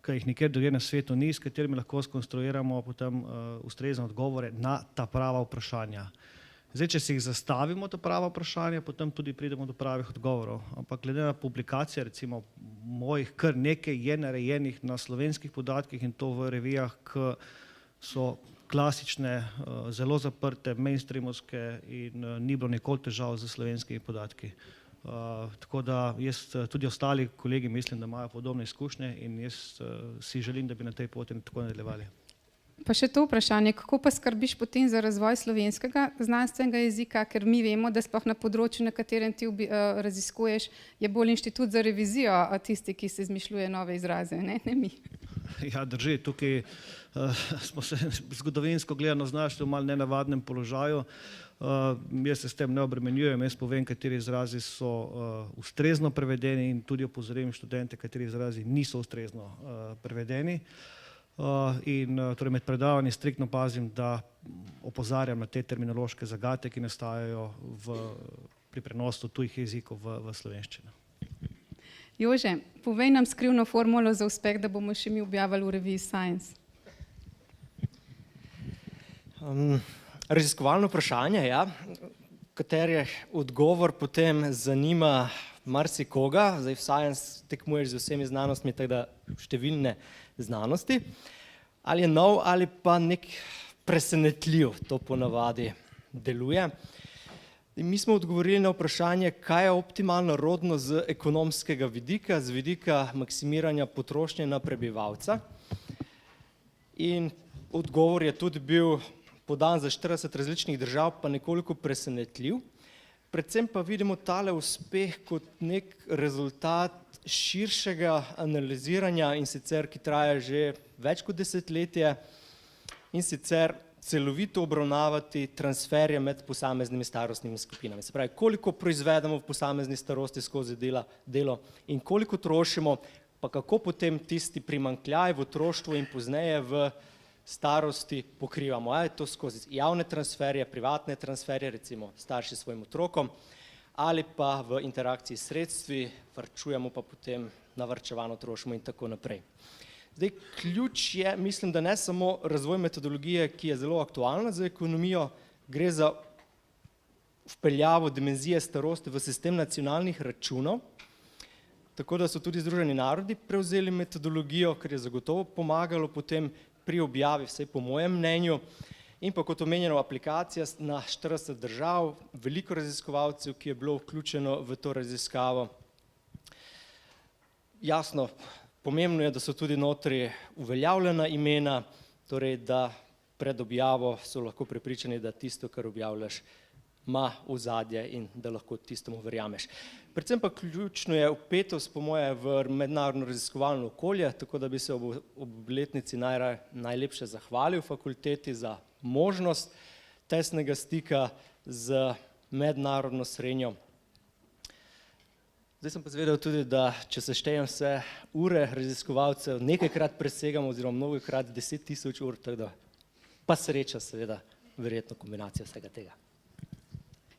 ki jih nikjer drugje na svetu ni, s katerimi lahko skonstruiramo potem ustrezne odgovore na ta prava vprašanja. Zdaj, če si jih zastavimo, ta prava vprašanja, potem tudi pridemo do pravih odgovorov. Ampak glede na publikacije, recimo mojih kar nekaj je narejenih na slovenskih podatkih in to v revijah, ki so klasične, zelo zaprte, mainstreamovske in ni bilo nikoli težav z slovenskimi podatki. Tako da jaz tudi ostali kolegi mislim, da imajo podobne izkušnje in jaz si želim, da bi na tej poti tako nadaljevali. Pa še to vprašanje, kako pa skrbiš potem za razvoj slovenskega znanstvenega jezika, ker mi vemo, da sploh na področju, na katerem ti raziskuješ, je bolj inštitut za revizijo tisti, ki se izmišljuje nove izraze, ne mi. Ja, drži, tukaj smo se zgodovinsko gledano znašli v malo nenavadnem položaju. Jaz se s tem ne obremenjujem, jaz povem, kateri izrazi so ustrezno prevedeni in tudi opozorim študente, kateri izrazi niso ustrezno prevedeni. In torej med predavanji striktno pazim, da opozarjam na te terminološke zagate, ki nastajajo pri prenosu tujih jezikov v slovenščino. Jože, povej nam skrivno formulo za uspeh, da bomo še mi objavili v reviji Science. Raziskovalno vprašanje, ja, katerih odgovor potem zanima marsikoga. Zdaj v Science tekmuješ z vsemi znanostmi, tako da številne znanosti. Ali je nov ali pa nek presenetljiv, to ponavadi deluje. In mi smo odgovorili na vprašanje, kaj je optimalna rodnost z ekonomskega vidika, z vidika maksimiranja potrošnje na prebivalca. In odgovor je tudi bil podan za 40 različnih držav, pa nekoliko presenetljiv. Predvsem pa vidimo tale uspeh kot nek rezultat širšega analiziranja, in sicer, ki traja že več kot desetletje, in sicer celovito obravnavati transferje med posameznimi starostnimi skupinami. Se pravi, koliko proizvedemo v posamezni starosti skozi delo in koliko trošimo, pa kako potem tisti primanjkljaj v otroštvu in pozneje v starosti pokrivamo. Ali je to skozi javne transferje, privatne transferje, recimo starši svojim otrokom, ali pa v interakciji s sredstvi, varčujemo pa potem navarčevano trošimo in tako naprej. Zdaj, ključ je, mislim, da ne samo razvoj metodologije, ki je zelo aktualna za ekonomijo, gre za vpeljavo dimenzije starosti v sistem nacionalnih računov, tako da so tudi Združeni narodi prevzeli metodologijo, kar je zagotovo pomagalo potem pri objavi, vsaj po mojem mnenju, in pa kot omenjeno aplikacija na 40 držav, veliko raziskovalcev, ki je bilo vključeno v to raziskavo. Jasno, pomembno je, da so tudi notri uveljavljena imena, torej da pred objavo so lahko prepričani, da tisto, kar objavljaš, ima ozadje in da lahko tistemu verjameš. Predvsem pa ključno je vpetost, po moje, v mednarodno raziskovalno okolje, tako da bi se ob obletnici najlepše zahvalil fakulteti za možnost tesnega stika z mednarodno srenjo. Zdaj sem pa zvedel tudi, da če se štejem vse ure raziskovalcev, nekajkrat presegamo oziroma mnogokrat 10.000 ur, tako da pa sreča seveda verjetno kombinacija vsega tega.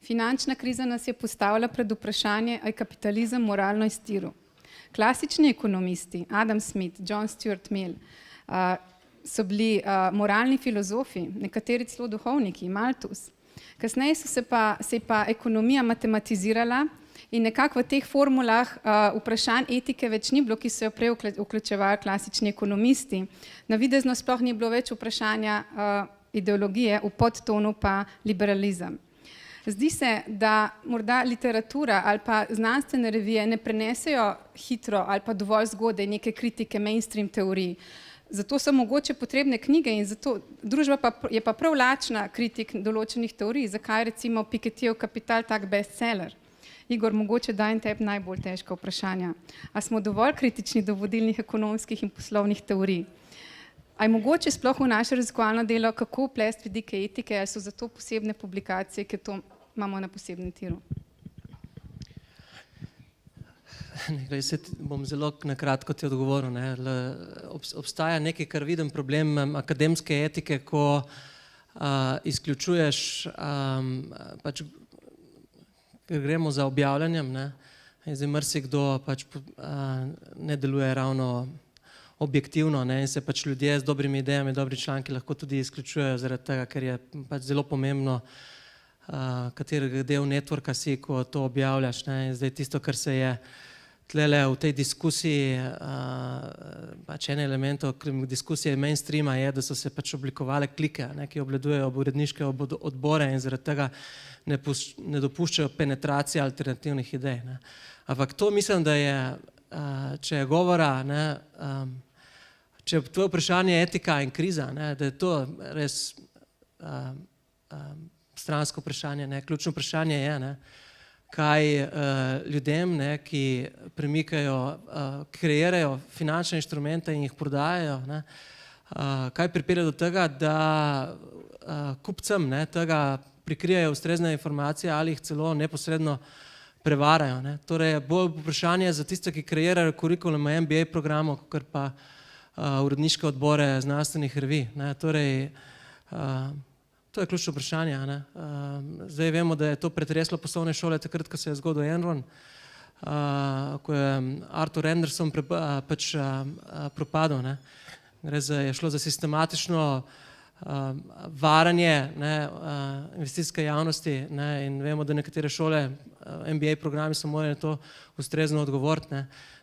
Finančna kriza nas je postavila pred vprašanje, ali je kapitalizem moralno iztiril. Klasični ekonomisti, Adam Smith, John Stuart Mill, so bili moralni filozofi, nekateri celo duhovniki, Malthus. Kasneje se je pa ekonomija matematizirala in nekako v teh formulah vprašanj etike več ni bilo, ki so jo prej vključevali klasični ekonomisti. Navidezno sploh ni bilo več vprašanja ideologije, v podtonu pa liberalizem. Zdi se, da morda literatura ali pa znanstvene revije ne prenesejo hitro ali pa dovolj zgodaj neke kritike mainstream teorij. Zato so mogoče potrebne knjige in zato družba je pa prav lačna kritik določenih teorij. Zakaj recimo Pikettyjev Kapital tak bestseller? Igor, mogoče dajem tebi najbolj težka vprašanja. A smo dovolj kritični do vodilnih ekonomskih in poslovnih teorij? A je mogoče sploh v naše raziskovalno delo, kako vplesti vidike etike, ali so zato posebne publikacije, ki to imamo na posebnem tiru? Bom zelo na kratko ti odgovoril. Obstaja nekaj, kar vidim problem akademske etike, ko izključuješ, ker gremo za objavljanjem, zdaj marsikdo ne deluje ravno objektivno in se ljudje z dobrimi idejami, dobri članki lahko tudi izključujejo zaradi tega, ker je zelo pomembno, katerega del networka si, ko to objavljaš. In zdaj tisto, kar se je tlele v tej diskusiji, en element diskusije mainstreama je, da so se oblikovale klike, ki obvladujejo uredniške odbore in zaradi tega ne dopuščajo penetracije alternativnih idej. Ampak to mislim, da je, če je govora, če je tvoje vprašanje etika in kriza, da je to res stransko vprašanje. Ključno vprašanje je, kaj ljudem, ki premikajo, kreirajo finančne inštrumente in jih prodajajo, kaj pripelje do tega, da kupcem tega prikrijajo ustrezne informacije ali jih celo neposredno prevarajo. Torej, bolj vprašanje za tiste, ki kreirajo kurikulum MBA programov, kakor pa uredniške odbore znanstvenih revij. Torej, to je ključno vprašanje. Zdaj vemo, da je to pretreslo poslovne šole takrat, ko se je zgodil Enron, ko je Arthur Anderson propadel. Je šlo za sistematično varanje investicijske javnosti in vemo, da nekatere šole, MBA programi so morali na to ustrezno odgovoriti.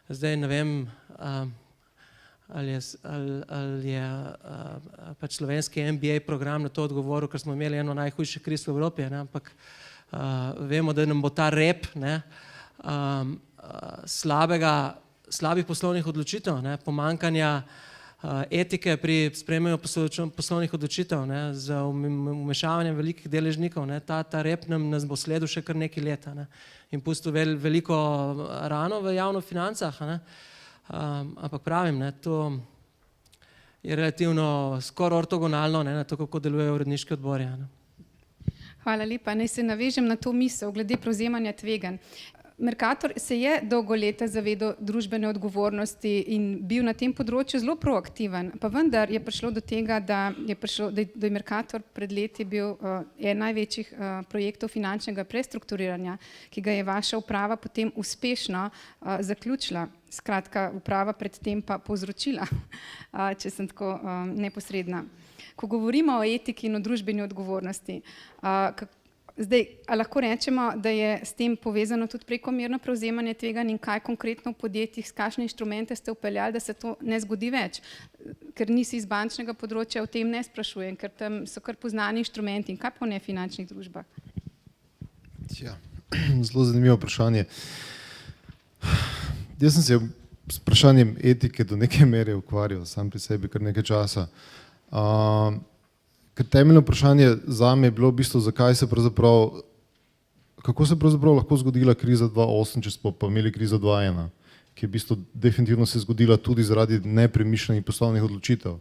Zdaj ne vem, ali je slovenski MBA program na to odgovoril, ker smo imeli eno najhujših kriz v Evropi, ampak Vemo, da nam bo ta rep, ne, slabih poslovnih odločitev, ne, pomanjkanja etike pri sprejemanju poslovnih odločitev, ne, z vmešavanjem velikih deležnikov, ne, ta rep nas bo sledil še kar nekaj leta, ne, in pustil veliko rano v javnih financah, ne, ampak pravim, ne, to je relativno skoraj ortogonalno, ne, na to, kako delujejo uredniški odbori. Ne. Hvala lepa. Naj se navežem na to misel glede prevzemanja tveganj. Mercator se je dolgo leta zavedal družbene odgovornosti in bil na tem področju zelo proaktiven, pa vendar je prišlo do tega, da je Mercator pred leti bil eden največjih projektov finančnega prestrukturiranja, ki ga je vaša uprava potem uspešno zaključila. Skratka, uprava predtem pa povzročila, če sem tako neposredna. Ko govorimo o etiki in o družbeni odgovornosti, zdaj, a lahko rečemo, da je s tem povezano tudi prekomerno prevzemanje tveganj in kaj konkretno v podjetjih, s kakšne inštrumente ste vpeljali, da se to ne zgodi več? Ker nisi iz bančnega področja, o tem ne sprašujem, ker tam so kar poznani inštrumenti in kaj po nefinančnih družbah? Ja, zelo zanimivo vprašanje. Jaz sem se s vprašanjem etike do neke mere ukvarjal sam pri sebi kar nekaj časa. Ker temeljno vprašanje zame je bilo v bistvu, kako se pravzaprav lahko zgodila kriza 2008, če smo pa imeli krizo 2001, ki je v bistvu definitivno se zgodila tudi zaradi nepremišljenih poslovnih odločitev.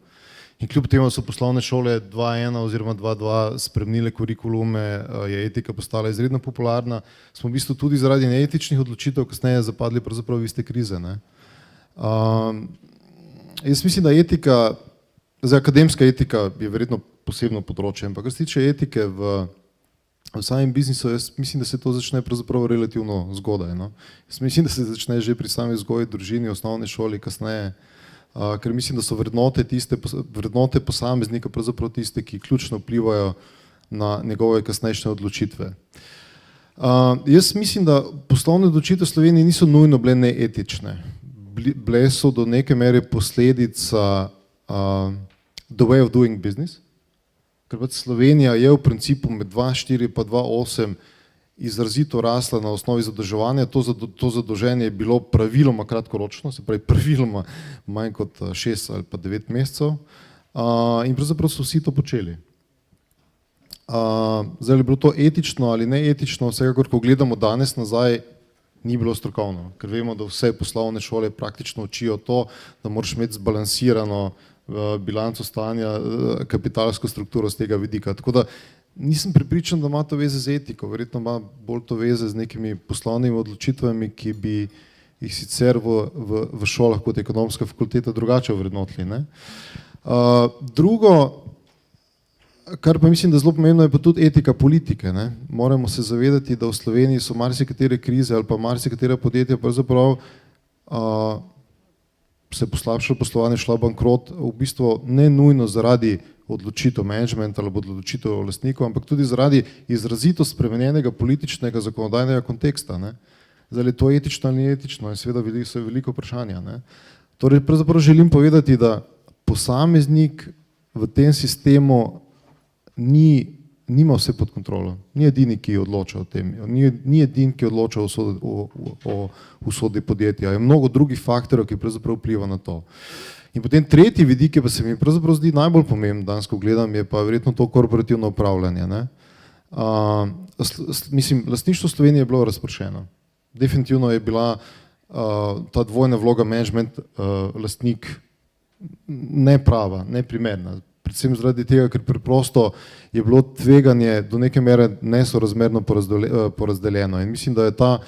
In kljub temu so poslovne šole 2001 oziroma 2002 spremenile kurikulume, je etika postala izredno popularna, smo v bistvu tudi zaradi neetičnih odločitev kasneje zapadli pravzaprav v iste krize. Ne? Jaz mislim, da etika, zdaj akademska etika je verjetno posebno področje, ampak kar se tiče etike v samem biznisu, jaz mislim, da se to začne pravzaprav relativno zgodaj. No? Jaz mislim, da se začne že pri sami vzgoji, družini, osnovni šoli, kasneje, ker mislim, da so vrednote posameznika pravzaprav tiste, ki ključno vplivajo na njegove kasnejše odločitve. Jaz mislim, da poslovne odločitve v Sloveniji niso nujno bile neetične. Bile so do neke mere posledica the way of doing business, ker pač Slovenija je v principu med 2004 pa 2008 izrazito rasla na osnovi zadolževanja, to zadolženje je bilo praviloma kratkoročno, se pravi praviloma manj kot 6 ali pa 9 mesecev in pravzaprav so vsi to počeli. Zdaj je bilo to etično ali neetično, vsekakor, ko gledamo danes nazaj, ni bilo strokovno, ker vemo, da vse poslovne šole praktično učijo to, da moraš imeti zbalansirano bilanco stanja, kapitalsko strukturo z tega vidika. Tako da nisem prepričan, da ima to veze z etiko, verjetno ima bolj to veze z nekimi poslovnimi odločitvami, ki bi jih sicer v šolah kot ekonomska fakulteta drugače ovrednotili. Ne? Drugo, kar pa mislim, da zelo pomembno, je pa tudi etika politike. Ne? Moramo se zavedati, da v Sloveniji so marsikatere krize ali pa marsikatera podjetja pravzaprav se poslabšalo poslovanje, šla bankrot, v bistvu ne nujno zaradi odločitev menedžmenta ali odločitev lastnikov, ampak tudi zaradi izrazito spremenjenega političnega zakonodajnega konteksta. Ne? Zdaj je to etično ali neetično in seveda so veliko vprašanja. Ne? Torej, pravzaprav želim povedati, da posameznik v tem sistemu nima vse pod kontrolo, ni edini, ki odloča o tem, ni edini, ki odloča o usodi podjetja, je mnogo drugih faktorjev, ki pravzaprav vpliva na to. In potem tretji vidik, ki pa se mi pravzaprav zdi najbolj pomemben danes, ko gledam, je pa verjetno to korporativno upravljanje. Ne? Mislim, lastništvo Slovenije je bilo razpršeno. Definitivno je bila ta dvojna vloga management, lastnik neprava, neprimerna. Predvsem zaradi tega, ker preprosto je bilo tveganje do neke mere nesorazmerno porazdeljeno. In mislim, da je ta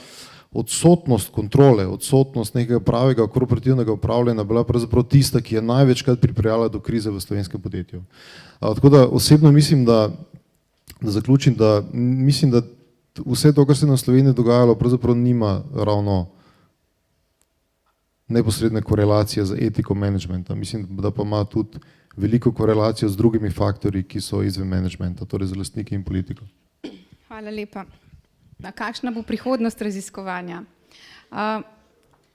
odsotnost kontrole, odsotnost nekega pravega korporativnega upravljanja bila pravzaprav tista, ki je največkrat pripeljala do krize v slovenskem podjetju. Tako da osebno mislim, da zaključim, da mislim, da vse to, kar se na Sloveniji dogajalo, pravzaprav nima ravno neposredne korelacije z etiko menedžmenta. Mislim, da pa ima tudi veliko korelacijo z drugimi faktorji, ki so izven menedžmenta, torej z lastniki in politiko. Hvala lepa. Kakšna bo prihodnost raziskovanja?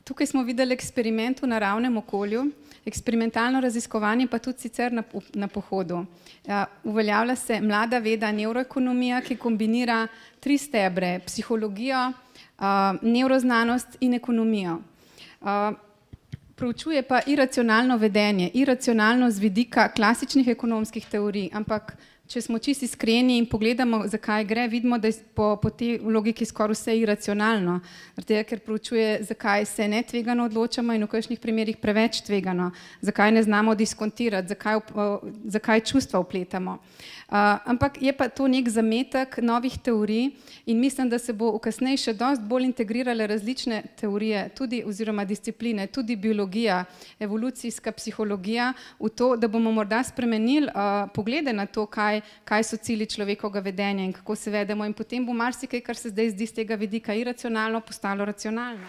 Tukaj smo videli eksperiment v naravnem okolju, eksperimentalno raziskovanje pa tudi sicer na pohodu. Uveljavlja se mlada veda nevroekonomija, ki kombinira 3 stebre, psihologijo, nevroznanost in ekonomijo. Proučuje pa iracionalno vedenje, iracionalno z vidika klasičnih ekonomskih teorij, ampak če smo čisto iskreni in pogledamo, zakaj gre, vidimo, da je po tej logiki skoraj vse iracionalno, ker proučuje, zakaj se netvegano odločamo in v kakšnih primerih preveč tvegano, zakaj ne znamo diskontirati, zakaj čustva vpletamo. Ampak je pa to nek zametek novih teorij in mislim, da se bo v kasneje še dosti bolj integrirale različne teorije, tudi oziroma discipline, tudi biologija, evolucijska psihologija, v to, da bomo morda spremenili poglede na to, kaj so cilji človekovega vedenja in kako se vedemo, in potem bo marsikaj, kar se zdaj zdi z tega vidika iracionalno, postalo racionalno.